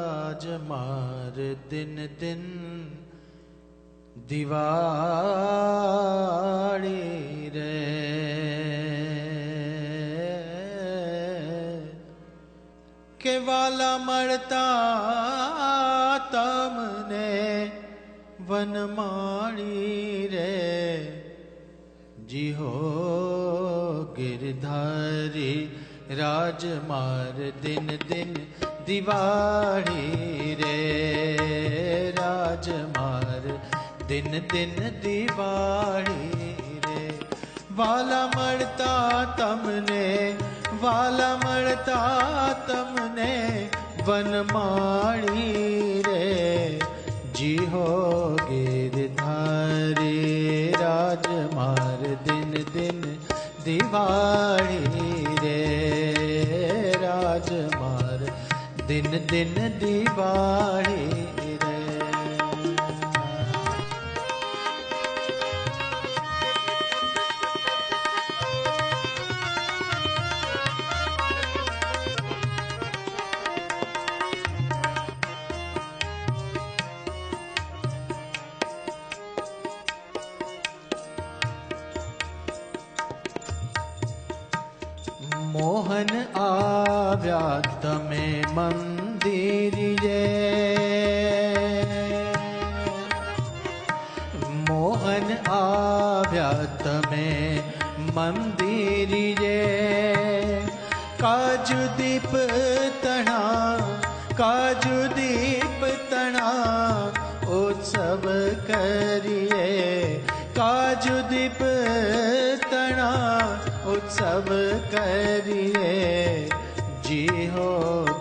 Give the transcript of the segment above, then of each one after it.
राजमार दिन दिन दिवाળી रे के वाला મળતા તમને વનમાળી રે जी हो गिरधारी राजमार दिन दिन दिवाળી रे राजमार दिन दिन दिवाળી रे वाला મળતા તમને वनमाળી रे जी हो गिरधारी राजमार दिन दिन दिवाળી रे राजमार दिन दिन दिवाળી रे मोहन आव्या तमे मंदिर रे मोहन आव्या तमे मंदिर रे काजू दीप तना उत्सव करिए काजू दीप तना उत्सव करिए जी हो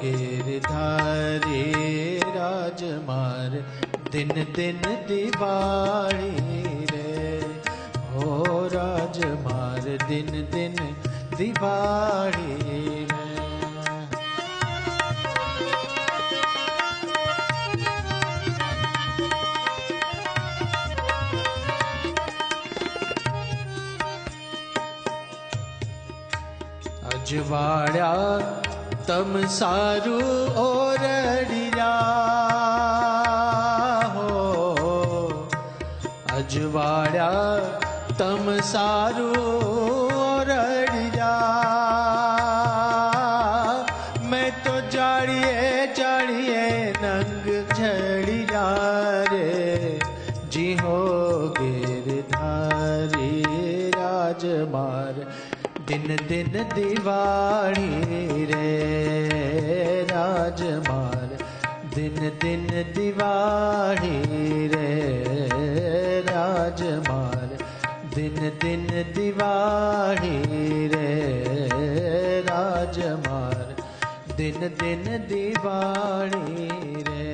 गिरधारी राजमार दिन दिन दिवाળી रे हो राजमार दिन दिन दिवाળી रे अजवाड़ा तम सारू ओरड़िया हो अजवाड़ा तम सारू ओरड़िया मैं तो जाड़िए नंग झड़िया रे जी हो गिरधारी राजमार दिन दिन दिवाળી रे राजमार दिन दिन दिवाળી रे राजमार दिन दिन दिवाળી रे राजमार दिन दिन दिवाળી रे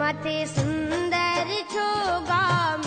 माथे सुंदर छो गाम